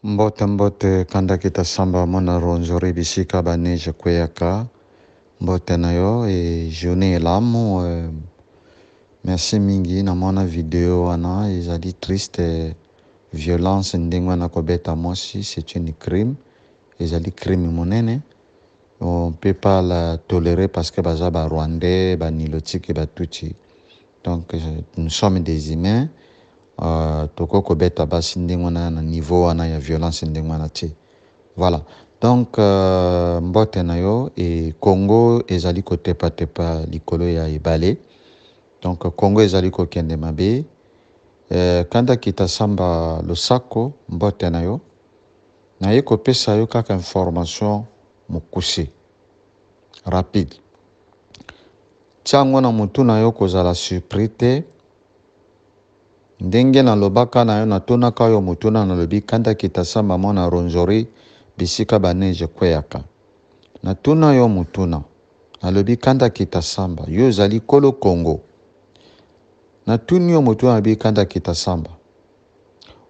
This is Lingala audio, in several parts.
Mbote mbote kanda kita samba mona ronzori bisika baneje kweyaka mbote na yo e journée elamu merci mingi na mona video wana ezali triste violence ndenge wana kobeta mwasi c'est une crime ezali crime monene on peut pas la tolérer parce que baza ba rwandais ba nilotique ba tuti donc nous sommes des humains toko kobeta basi ndenge wana na niveau wana ya violence ndenge wana te voilà donc mbote na yo e Congo ezali kotepa likolo ya ebale donc Congo ezali kokende mabe kanda kita samba losako mbote na yo na ye kopesa yo kaka information mokuse rapide tiango na mutu na yo kozala surpris te ndenge na lobaka na yo natonaka yo mutu na lobi kanda kita samba mona ronzori bisika baneje kweyaka natuna yo mutuna nalobi kanda kita samba yo zali kolo Congo natuni yo mutuna nalobi kanda kita samba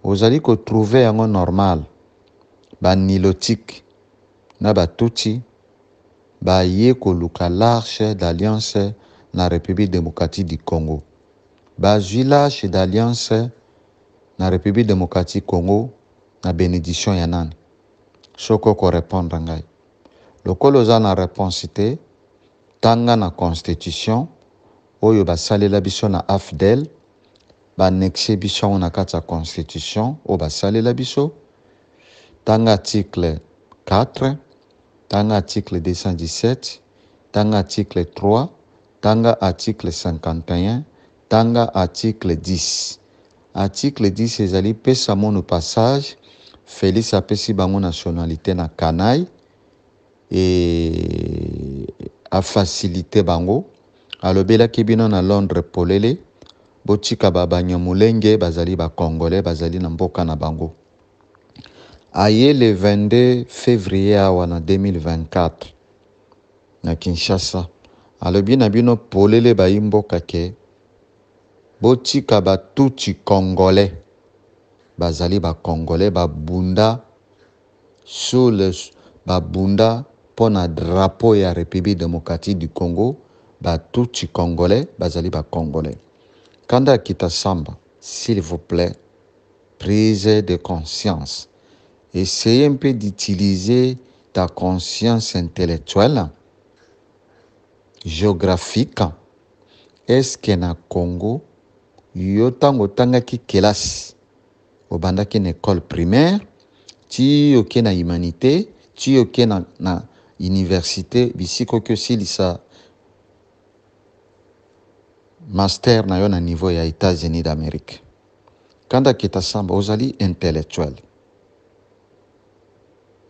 ozali ko trouver yango normal ba nilotique na batuti ba ye koluka l'arche d'alliance na République démocratique du Congo ba village d'alliance na République démocratique Congo na bénédiction ya nani soko ko répondre ngai lokolo za na réponse te tanga na constitution oyo basalela biso na AFDEL banexe biso na kati ya constitution oyo basalela biso tanga article 4 tanga article 217 tanga article 3 tanga article 51 tanga article 10 article 10 ezali pesa mono passage Félix apesi bango nationalité na Kanai et a facilité bango alobelaki bino na Londres polele botika babanyamulenge bazali ba congolais bazali na mboka na bango aye le 22 février awa na 2024 na Kinshasa alobi na bino polele bayi mboka ke botika batuti congolais bazali ba congolais babunda sous le babunda pona drapeau ya République démocratique du Congo batuti congolais bazali ba congolais kanda kita samba s'il vous plaît prise de conscience essayez un peu d'utiliser ta conscience intellectuelle géographique est-ce que na Congo yo tango tangaki kelasi obandaki na école primaire ti oke na humanité ti oke na université bisiko ke silisa master na yo na niveau ya États-Unis d'Amérique kanda kita samba ozali intellectuel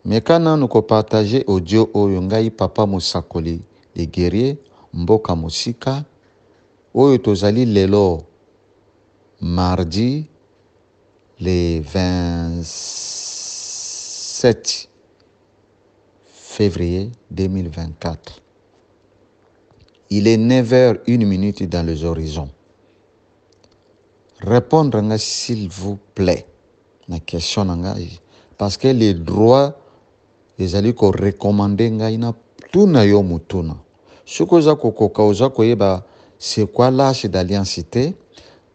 mais kana nuko partager audio oyo ngai papa Musakoli les guerriers mboka musika oyo tozali lelo mardi le 27 février 2024. Il est 9h01 dans les horizons. Répondre s'il vous plaît la question parce que les droits les alli ko recommander ngai na tuna yo mutuna. Sukoza kokoka oza koyeba c'est quoi l'arche d'alliance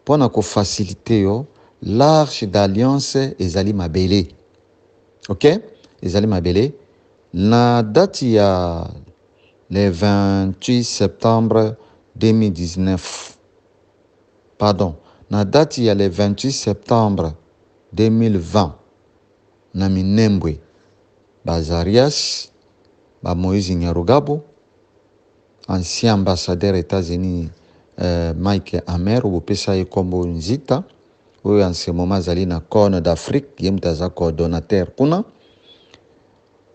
pour na ko faciliter yo l'arche d'alliance ezali mabele. OK? Ezali mabele. La date il y a le 28 septembre 2019. Pardon. La date il y a le 28 septembre 2020. Na Minembwe. Bazarias, ba Moïse Nyarugabo, ancien ambassadeur États-Unis Mike Amer ou pesa Kombo Nzita. Oui, en ce moment, zali na Corne d'Afrique, yemtaza coordonnateur kuna.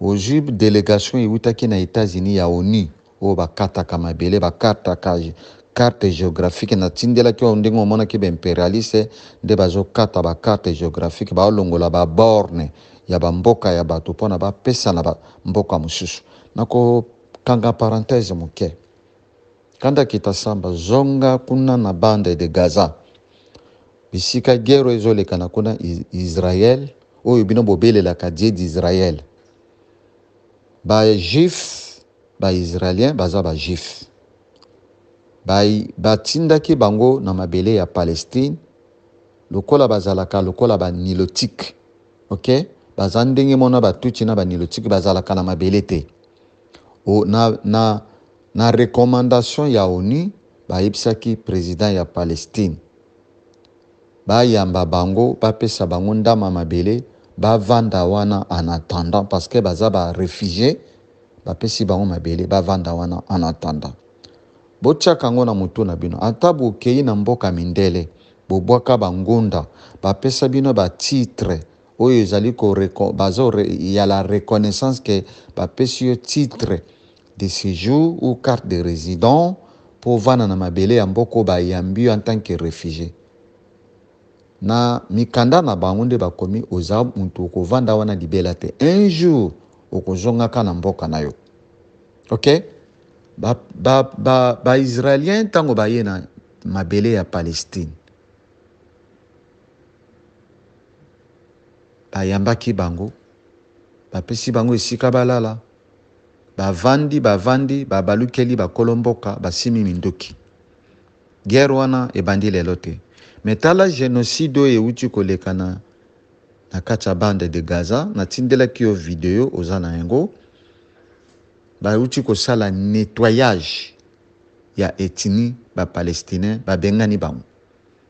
Ojib délégation iwutaki na États-Unis ya ONU, o bakata kamabele bakata carte géographique na tindela ki ondingo mona ki impérialiste de bazo kata ba carte géographique ba longola ba borne ya ba mboka ya bato pona ba pesa na ba mboka mususu. Nako kanga parenthèse moke. Kanda kita samba zonga kuna na bande de Gaza. Bisika gero ezolekana kuna Israël oyo bino bobelelaka die d'Israël. Juif, Israélien, baza Juif. Batindaki bango na mabele ya Palestine, lokola bazalaka lokola nilotique. OK? Baza ndenge mona batuti na nilotique bazalaka na mabele te. Na recommandation ya ONU, bayebisaki président ya Palestine. Bayamba bango, bapesa bango ndama mabele, bavanda wana en attendant, parce que baza réfugié, bapesi bango mabele, bavanda wana en attendant. Botiaka ngo na mutu na bino, ata bokei na mboka mindele, bobwaka bangunda, bapesa bino titre, oyo ezali ya la reconnaissance que bapesi yo titre de séjour ou carte de résident pour vana na mabele ya mboko bayambi en tant que réfugié. Na mikanda na bango nde bakomi oza muntu okovanda wana libela te. Un jour okozongaka na mboka na yo. OK? Israélien tango baye na mabele ya Palestine, bayambaki bango, bapesi bango esika balala, bavandi babalukeli bakolomboka, basimi mindoki. Guerre wana ebandi lelo te. Metala génocide oyo euti koleka na kati ya bande de Gaza, natindelaki yo video oza na yango. Bauti kosala nettoyage ya ethnie palestinien, bengani bango.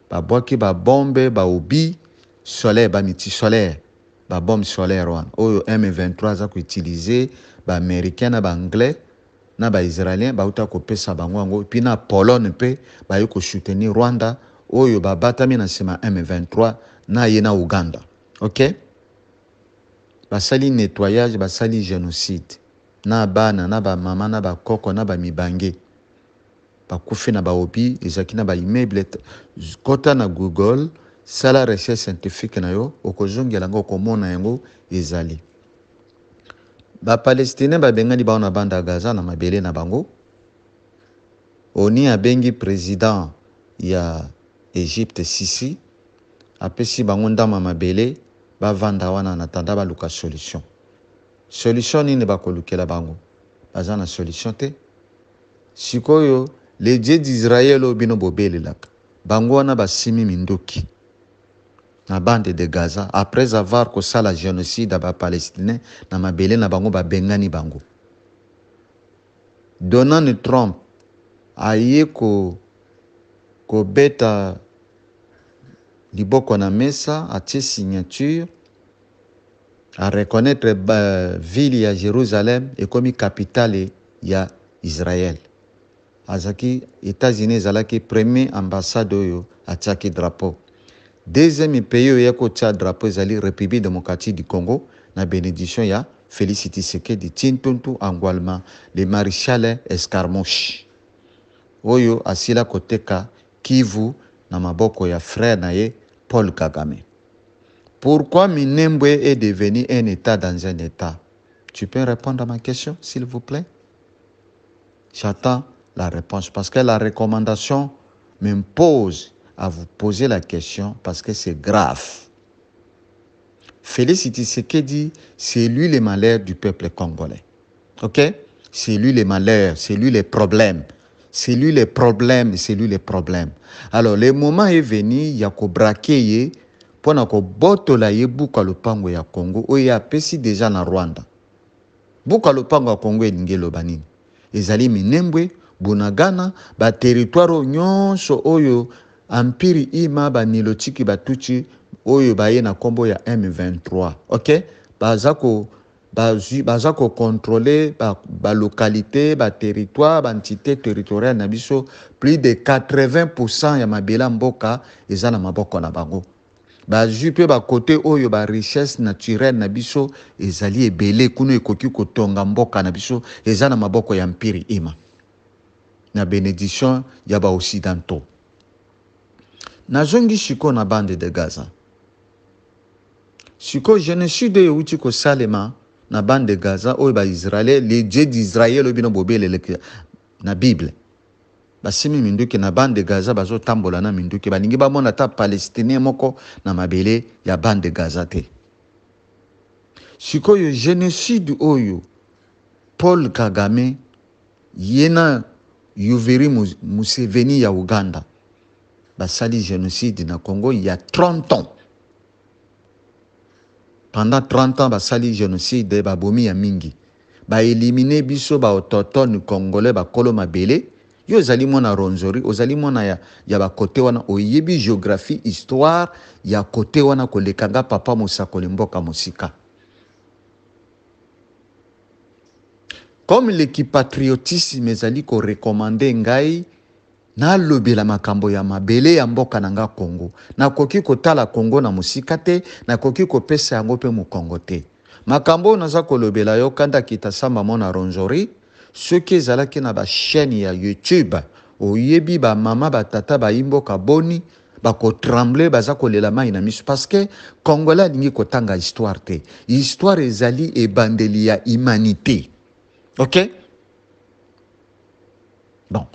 Babwaki bombe, obi solaire, miti solaire, bombe solaire wana. Oyo M23 za ko utiliser, américain na anglais na israélien bauta kopesa bango yango. Puis na Pologne pe bayo ko soutenir Rwanda oyo batami na sima M23 na yena Uganda. OK? Basali nettoyage, basali génocide. Na bana, na mama, na koko, na mibange. Bakufi na obi, ezaki na immeuble. Kota na Google, sala recherche scientifique na yo, okozongela ngo komona yango ezali. Palestinien bengani na banda Gaza na mabele na bango. Oni abengi président ya Égypte Sisi, apesi bango ndama mabele, vanda wana na tanda baluka solution. Solution nini bakolukela bango? Baza na solution te. Sikoyo, les dieux d'Israël obino bobelelaka. Bango wana basimi mindoki na bande de Gaza après avoir kosala génocide à Palestinais na mabele na bango bengani bango. Donald Trump aye ko beta liboko na mesa, atie signature à reconnaître ville ya Jérusalem et comme capitale ya Israël. Azaki États-Unis zalaki premier ambassade oyo atiaki drapeau. Deuxième pays oyo ko tia drapeau zali République démocratique du Congo na bénédiction ya Félix Tshisekedi Tshilombo Angualma le maréchal Escarmouche. Oyo asila koteka Kivu na maboko ya frère na ye Paul Kagame. Pourquoi Minembwe est devenu un État dans un État? Tu peux répondre à ma question, s'il vous plaît? J'attends la réponse parce que la recommandation m'impose à vous poser la question parce que c'est grave. Félix Tshisekedi, c'est lui le malheur du peuple congolais. OK? C'est lui le malheur, c'est lui les problèmes. C'est lui les problèmes, c'est lui les problèmes. Alors, le moment est venu, il y a ko braquer pona ko botola ye buka lopango ya Congo oyo apesi déjà na Rwanda. Buka lopango ya Congo elingelo banini. Ezali Minembwe, Bunagana, ba territoire nyonso oyo empire ima ba nilotiki batuchi oyo baye na kombo ya M23. OK? Baza ko contrôler ba localité, ba territoire, ba entité territoriale na biso, plus de 80% ya mabela mboka eza na maboko na bango. Jupe ba côté oyo ba richesse naturelle na biso ezali ebele kuno ekoki kotonga mboka na biso eza na maboko ya empire ima na bénédiction ya ba occidentaux. Na zongi shiko na bande de Gaza. Shiko génocide euti ko salema na bande de Gaza oyo ba Israël, les dieux d'Israël obino bobele na Bible. Basimi minduki na bande de Gaza bazo tambola na minduki balingi bamona ta palestinien moko na mabele ya bande de Gaza te. sikoyo génocide oyo Paul Kagame yena Yoweri Museveni ya Uganda basali génocide na Congo il y a 30 ans. Pendant 30 ans basali génocide babomi ya mingi. Ba éliminer biso ba autochtone congolais ba kolo mabele. Yo zali mona ronzori, ozali mona ya ba kote wana oyebi géographie histoire ya kote wana kolekanga papa Mosakoli mboka mosika. Comme l'équipe patriotisme ezali ko recommander ngai na lobela makambo ya mabele ya mboka nanga Congo. Na koki kotala Congo na musika te, na koki kopesa yango pe mu Congo te. Makambo naza ko lobela yo kanda kitasamba mona ronzori, ceux qui ezalaki na ba chaîne ya YouTube, oyebi ba mama ba tata ba imboka boni, ba ko trembler baza ko lela mai na misu parce que Congolais alingi kotanga histoire te. Histoire ezali ebandeli ya humanité. OK? Bon.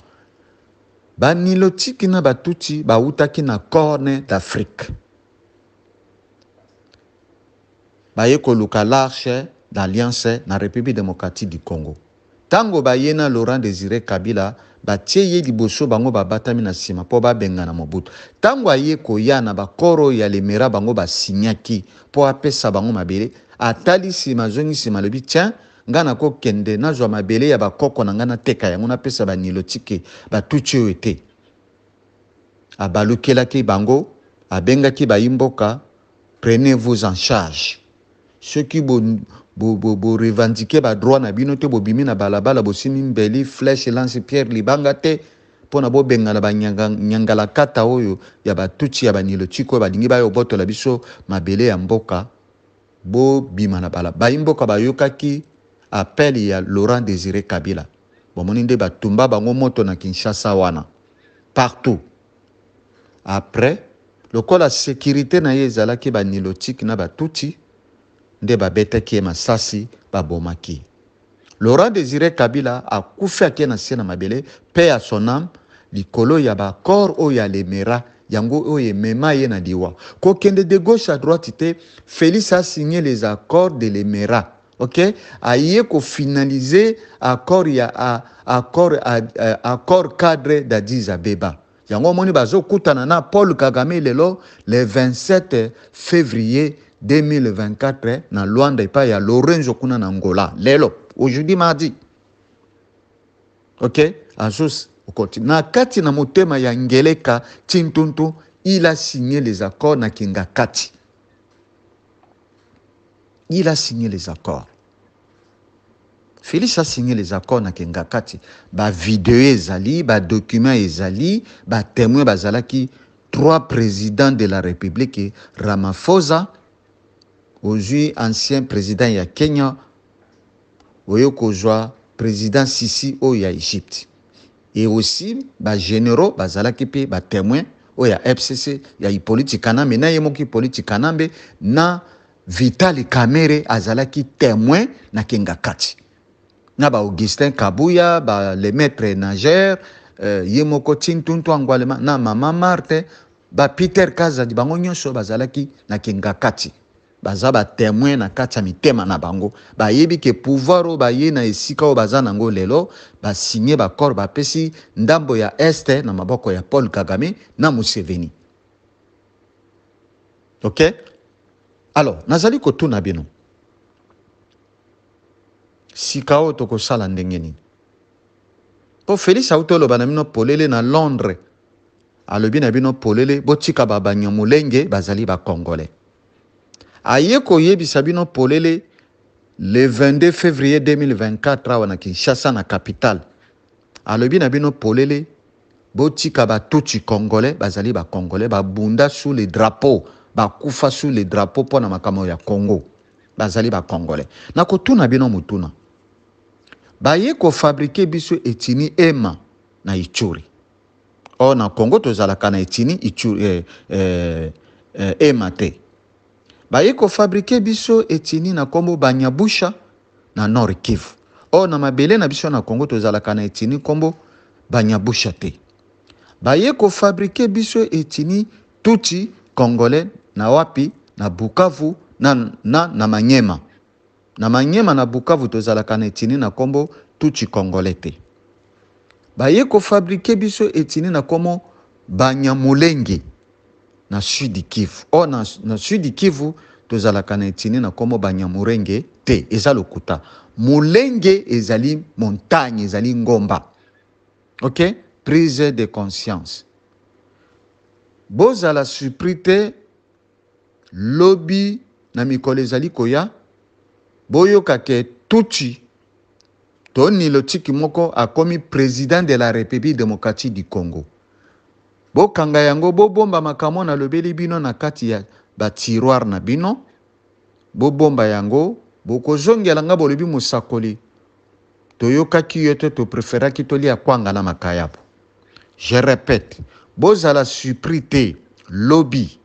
Ba nilotiki na batuti ba utaki na corne d'Afrique. Ba yeko luka l'arche d'alliance na République démocratique du Congo. Tango ba yena Laurent Désiré Kabila ba tieye liboso bango ba batami na sima po ba benga na Mobutu. Tango ayeko yana ba koro ya lemera bango ba signaki po apesa bango mabele atali sima zongi sima lobi tiens ngana ko kende na zwa mabele ya bakoko na ngana teka yango na pesa ba nilotike ba tuchi ete abalukelaki bango abengaki ba imboka prenez-vous en charge ceux qui bo revendiquer ba droit na bino te bo bimi na balabala bo simi mbeli flèche lance pierre libanga te pona bo benga na ba nyangala kata oyo ya ba tuchi ya ba nilotike ba dingi ba yo boto la biso mabele ya mboka bo bima na balabala ba imboka ba yokaki appel ya Laurent Désiré Kabila. Bon, mon inde batumba bango moto na Kinshasa wana. Partout. Après, le la sécurité na yezalaki ba nilotique na batuti nde babete ki masasi ba bomaki. Laurent Désiré Kabila a kufa ki na sena mabele paix à son âme likolo ya ba corps o ya lemera yango o ye mema ye na diwa. Ko kende de gauche à droite te Félix a signé les accords de lemera. OK, aye ko finaliser accord ya accord cadre d'Addis Abeba. Yango moni bazo kutana na Paul Kagame lelo le 27 février 2024 na Luanda pa ya Lorenzo kuna na Angola lelo aujourd'hui mardi. OK, azus na kati na motema ya Ngeleka Tintuntu il a signé les accords na Kingakati. Il a signé les accords. Félix a signé les accords na Kengakati. Ba vidéo ezali, ba document ezali, ba témoin bazalaki 3 présidents de la République, Ramaphosa, aujourd'hui ancien président ya Kenya, oyoko joa président Sisi o ya Égypte. Et aussi ba généraux bazalaki pe ba témoin o ya FCC ya Hippolyte Kanambe na yemoki Hippolyte Kanambe na Vitali Kamere azalaki témoin na Kengakati. Na ba Augustin Kabuya, ba le maître nageur, yemoko Tintuntu Angwalema, na Mama Marthe, ba Peter Kazadi, bango nyonso bazalaki na Kengakati. Baza ba témoin na kati mitema na bango. Ba yebi ke pouvoir o ba ye na esika o baza nango lelo, ba signé ba corps ba pesi ndambo ya este na maboko ya Paul Kagame na Museveni. OK? Alors, nazali kotuna bino. Sikao toko sala ndengeni. Po Félix Autolo banamino polele na Londres. Alobi na bino polele botika baba nyamulenge bazali ba Congolais. Ayeko yebi sabino polele le 22 février 2024 wana Kinshasa na capitale. Alobi na bino polele botika ba tuchi Congolais bazali ba Congolais ba bunda sous les drapeaux, ba kufa sous les drapeaux pona makamo ya Congo. Bazali ba Congolais. Na kotuna bino mutuna. Baye ko fabriquer biso etini ema na Ituri. O na Congo tozalaka na etini Ituri ema te. Baye ko fabriquer biso etini na kombo Banyabusha na Nord Kivu. O na mabele na biso na Congo tozalaka na etini kombo Banyabusha te. Baye ko fabriquer biso etini tuti Congolais na wapi na Bukavu na Manyema. Na Manyema na Bukavu tozalaka na etini na kombo Tutsi Congolais te. Baye ko fabriquer biso etini na komo Banyamulenge na Sud Kivu. O na Sud Kivu tozalaka na etini na komo Banyamulenge te. Eza lokuta. Mulenge ezali montagne, ezali ngomba. Ok? Prise de conscience. Bozala surpris lobby na mikolo ezali koya. Boyoka ke Tutsi Tony Lotiki moko akomi président de la République démocratique du Congo. Bo kanga yango bo bomba makamo na lobeli bino na kati ya ba tiroir na bino. Bo bomba yango bo kozongela nga bolobi musakoli. Toyoka kiyote to préféra kitoli akwanga na makayapo. Je répète, bozala surpris te lobby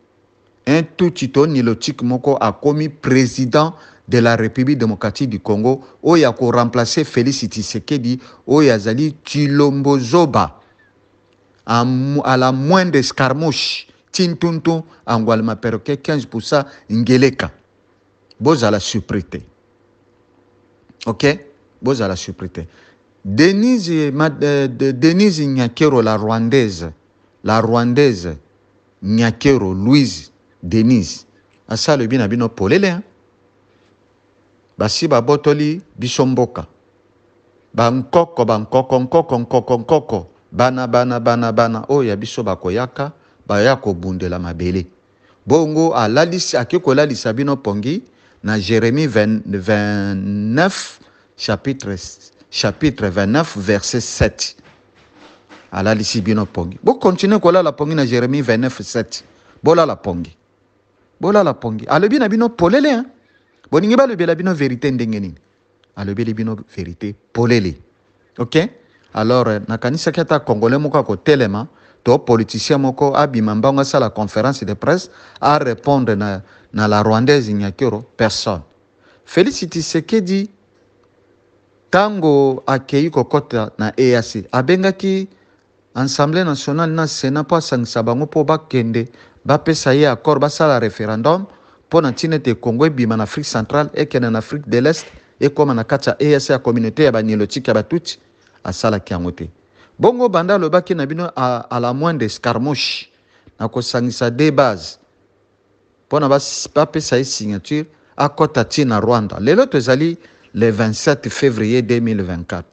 un Tutsi Tony Lotiki moko akomi président de la République démocratique du Congo, oya ko remplacer Félix Tshisekedi, oya zali Tshilombo Zoba, à la moindre escarmouche, Tintuntu, Angwalma perroquet, 15% Ngeleka. Bozala surprise. Ok? Bozala surprise. Denise Nyakero, la Rwandaise, Nyakero, Louise, Denise, asa le bina bino polele, hein? Basi ba botoli bisomboka. Nkoko, bana. Oh ya biso bakoyaka, bayako bundela mabele. Bongo alalisi akiko lalisa bino pongi na Jérémie 29 chapitre 29 verset 7. Alalisi bino pongi. Bo continue kola la pongi na Jérémie 29 7. Bola la pongi. Alobi na bino polele, hein? Boningi ba lobela bino vérité ndenge nini? Alobeli bino vérité polele. Ok? Alors nakanisa kata congolais moko ko telema to politicien moko abima mbanga sa la conférence de presse à répondre na la Rwandaise Nyakero personne. Félix Tshisekedi tango akei kokota na EAC abengaki Assemblée nationale na Sénat pa sangisa bango po bakende bapesa ye accord basala référendum pour le Congo et en Afrique centrale et en Afrique de l'Est et comme en Akacha et la communauté à Banilotika Batouch à Salakiamote. Bongo Banda le baki nabino à la moindre escarmouche na kosangisa des bases pour na pas sa signature à Kotati na Rwanda. Les autres zali le 27 février 2024.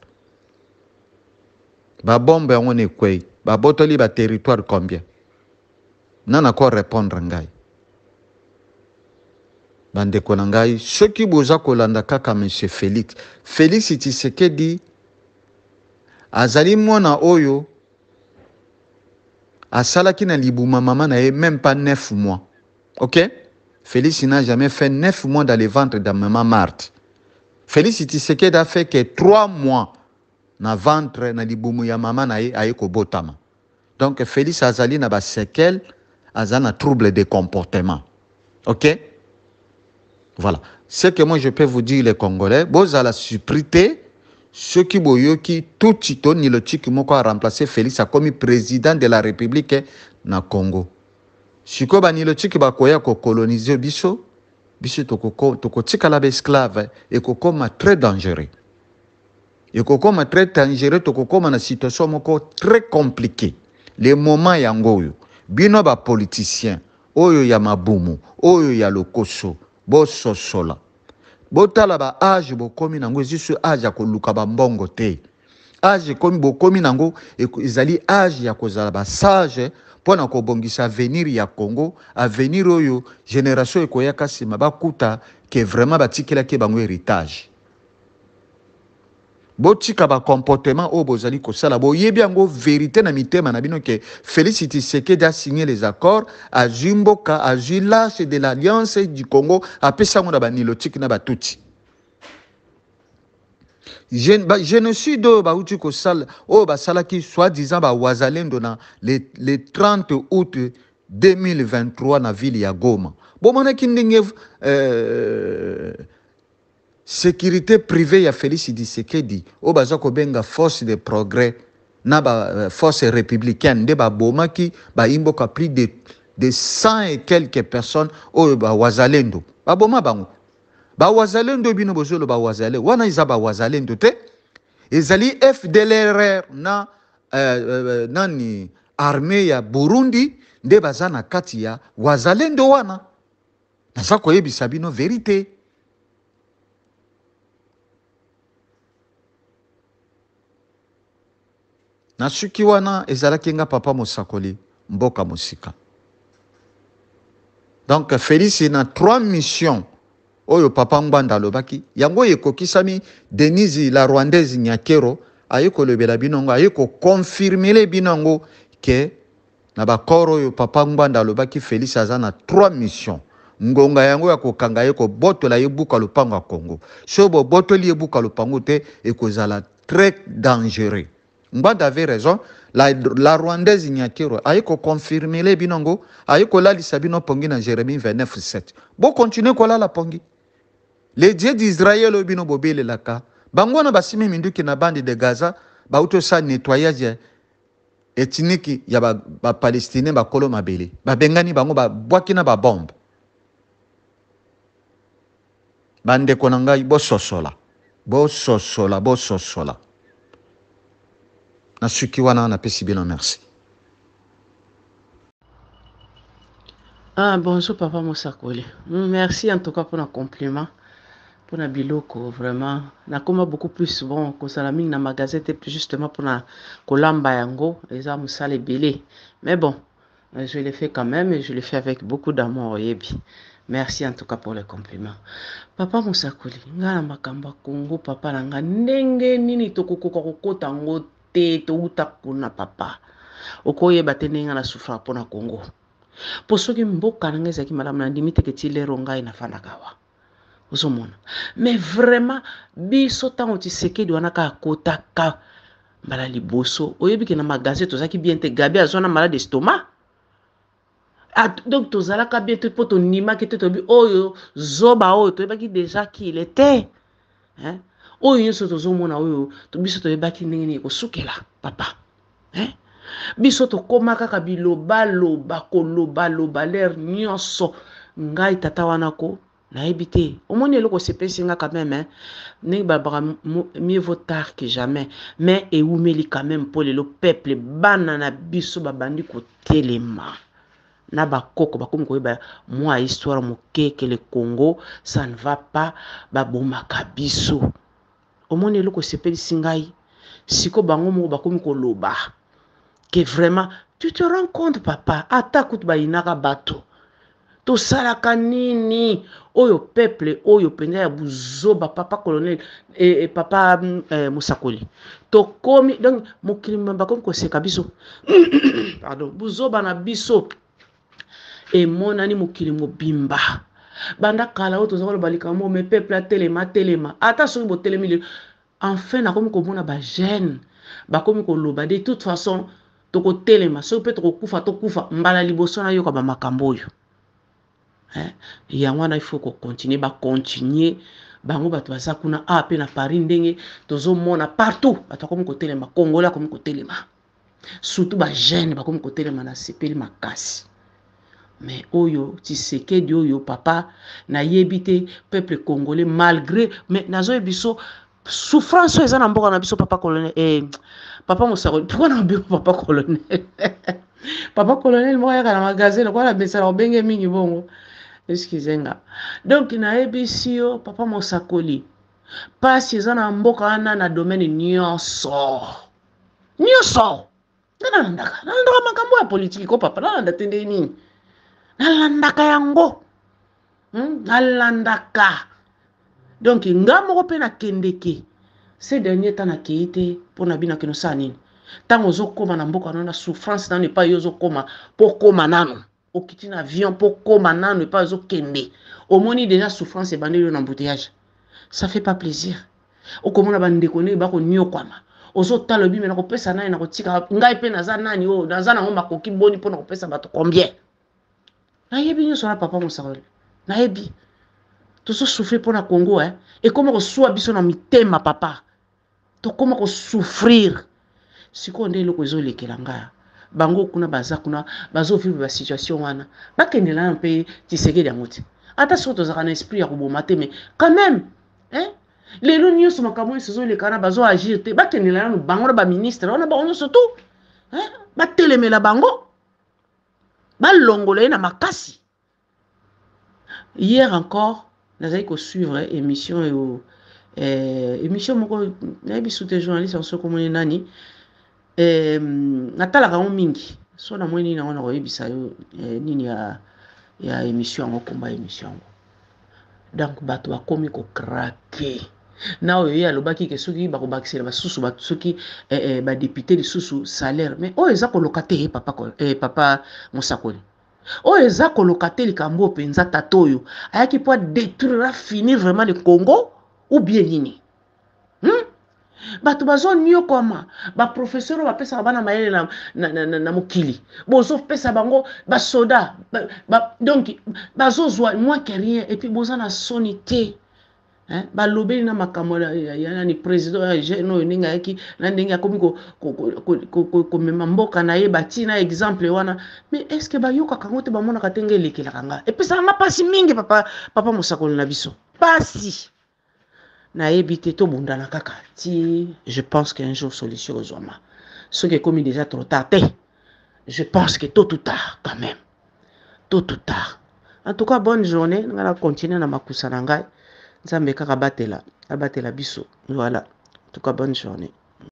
Ba bombe on est quoi? Ba botoli ba territoire combien? Nana ko répondre ngai. Bandeko na ngai, ceux qui boza kolanda kaka M. Félix Tshisekedi azali mwana oyo asalaki na libuma mama na ye même pas 9 mois. Ok? Félix n'a jamais fait 9 mois dans le ventre de maman Marthe. Félix Tshisekedi a fait que 3 mois na ventre na libumu ya mama na ye ayeko botama. Donc Félix azali na ba séquelles, azana trouble de comportement. Ok? Voilà. Ce que moi je peux vous dire les Congolais, vous allez suppriter ceux qui boyoki tout chito ni le chiki moko a remplacé Félix a comme président de la République na Congo. Siko ba ni le chiki ba koya ko coloniser biso toko tika la esclave et kokoma très dangereux. Et kokoma très dangereux toko koma na situation moko très compliquée. Les moments yango yo bino ba politicien oyo ya mabumu oyo ya lokoso bo sosola botala ba âge bokomi nango ezisu âge ya koluka ba mbongo te âge komi bokomi nango ezali âge ya kozala ba sage pona kobongisa avenir ya Congo avenir oyo génération ekoyaka sima bakuta ke vraiment batikelaki bango héritage. Botika ba comportement au bozali ko sala boyebi yango vérité na mitema na bino ke Félix Tshisekedi a signé les accords à Jimboka à Lâche de l'Alliance du Congo a pesa ngona ba nilotique na batuti génocide ba uti ko sala o ba sala ki soi-disant ba wazalendo na le 30 août 2023 na ville ya Goma bomona kindenge sécurité privée ya Félix Tshisekedi o bazako benga force de progrès na ba force républicaine de ba bomaki ba imboka plus de 100 et quelques personnes o ba wazalendo ba boma bango ba wazalendo bino bozolo ba wazale wana iza ba wazalendo te ezali FDLR na nani armée ya Burundi nde baza na kati ya wazalendo wana naza koyebisa bino vérité. Na suki wana ezalaki nga papa Mosakoli mboka mosika. Donc Félix na 3 missions oyo papa Ngbanda lobaki yango ekokisami. Denise la Rwandaise Nyakero ayeko lobela binongo ayeko confirmer binongo ke na bakoro oyo papa Ngbanda lobaki Félix aza na 3 missions. Ngonga yango ya kokanga yeko botola yebuka lupango ya Congo. So bo botoli yebuka lupango te ekozala très dangereux. Ngbanda avait raison. La Rwandaise Nyakero ayeko confirmer le binongo ayeko lalisa bino pongi na Jérémie 29:7. Bo continuer kola la pongi. Les dieux d'Israël obino bobele laka. Bangwana basimi minduki na bande de Gaza ba auto sa nettoyage ethnique ya ba Palestinien ba kolo mabele. Ba bengani bango ba bwaki na ba bombe. Bande konanga bo sosola. Bo sosola, bo sosola. Na suki wana na pesi bino merci. Ah bonjour papa Mosakoli. Merci en tout cas pour un compliment. Pour na biloko vraiment nakoma beaucoup plus souvent que ça la mine na magasin plus justement pour na kolamba yango eza musale belé mais bon je l'ai fait quand même et je l'ai fait avec beaucoup d'amour yebi. Merci en tout cas pour les compliments papa Mosakoli nga na makamba Congo papa nanga ndenge nini tokokoka kokota ngo te to uta kuna papa okoyeba te ndenge na souffra pona Congo po soki mboka nanga ezaki malamu na ndimi te ke ti lero ngai nafandaka awa ozomona mais vraiment biso ntango Tshisekedi wana kaka akotaka mbala liboso oyebi ke na magasin tozalaki bien te Gabi azwa na malade estomac donc tozalaka bien te mpo tonimaki te toyebi oyo zoba oyo toyebaki déjà qu'il était oyo nyonso tozomona oyo biso toyebaki ndenge nini ekosukela papa biso tokóma kaka bilobaloba kolobaloba lere nyonso ngai tata wana ko nayebi te omoni eloko sepesi nga quand même ndenge balobaka mieux vaut tard que jamais mais ewumeli quand même mpo lelo peuple bana na biso babandi kotelema na bakoko bakomi koyeba mwa histoire moke ke le Congo ça ne va pas babomaka biso omoni eloko sepelisi ngai siko bango moko bakomi koloba que vraiment tu te rends compte papa ata kutu bayinaka bato tosalaka nini oyo peuple oyo penza ya buzoba papa colonel et papa Mosakoli tokomi donc mokili bakomi koseka biso pardon buzoba na biso emonani mokili mobimba banda kala oyo toza koloba likambo me peuple atelema ata soki botelemi lelo enfin nakomi komona bagene bakomi koloba de toute façon tokotelema soki mpe tokokufa mbala liboso nayoka bamakambo oyo yango wana il faut continuer continuer bango bato baza kuna pe na Paris ndenge tozomona partout bato bakomi kotelema Congolais bakomi kotelema surtout bagene bakomi kotelema na sepeli makasi mais oyo Tshisekedi oyo papa nayebi te peuple congolais malgré mais nazoyebi biso souffrance eza na mboka na biso papa colonel papa Mosakoli pourquoi na biso papa colonel papa colonel mo yaka na magasin kwa na besala obenge mingi bongo excusez-moi donc nayebi si yo papa Mosakoli pasi eza na mboka wana na domaine nyonso nalandaka makambo ya politique ko papa nalanda tende nini nalandaka yango nalandaka donc nga moko pe nakendeke ces derniers temps nakei te mpo na bino akeno saa nini ntango ozokóma na mboka nano na souffrance nano epai yo ozokóma mpo kóma nano okiti na avion mpo kóma nano epai ozokende omoni déjà souffrance ebandeli yo na embouteillage ça fait pas plaisir okomona bandeko ndenge bakonyokwama ozotala obi me nakopesa nani nakotika ngai mpe naza nani oyo naza nango makoki boni mpo nakopesa bato combien nayebi nyonso na papa Mosakoli nayebi tozosouffrir mpo na Congo ekoma kosuwa biso na mitema papa tokoma kosouffrir sikoyo nde eloko ezolekela ngai bango kuna baza kuna bazovivre basituation wana bakendela na mpe Tshisekedi yango te ata soki tozalaka na esprit ya koboma te, mais quand même lelo nyonso makambo nyonso ezoleka na bazo agir te bakendela nanu bango na baministre wana bango nyonso tu batelemela bango balongola ye na makasi. Hier encore nazali kosuivre émission oyo émission moko nayebi sute journaliste yango soki omoni nani natalaka yango mingi so na moni nango na koyebisa yo nini ya émission yango komba émission yango. Donc bato bakomi kokrake na oyo ye alobaki ke soki bakobakisela basusu bato soki badepute lisusu salaire, mais oyo eza koloka te papa Mosakoli, oyo eza koloka te likambo mpenza tata oyo ayaki po détruire finir vraiment le Congo ou bien nini. Bato bazo nyokoma ba professeur oyo bapesaka bana mayele na mokili bozo pesa bango basoda donc bazozwa moins que rien et puis boza na soni te. Balobeli na makambo ya ni président ya jeune oyo ndenge ayaki na ndenge akomi komema mboka na ye batina exemple wana, mais est ce que bayokaka ngo te bamonaka te nge elekelaka nga epesaka nga mpasi mingi papa Mosakoli na biso pasi nayebi te tobundana kaka ti. Je pense qu'un jour solution ozwama soki ekomi déjà trop tard te. Je pense que tôt ou tard quand même, tôt ou tard. En tout cas bonne journée, nga na continuer na makusa na ngai nzambe kaka abatela biso. Voilà, en tout cas bonne journée.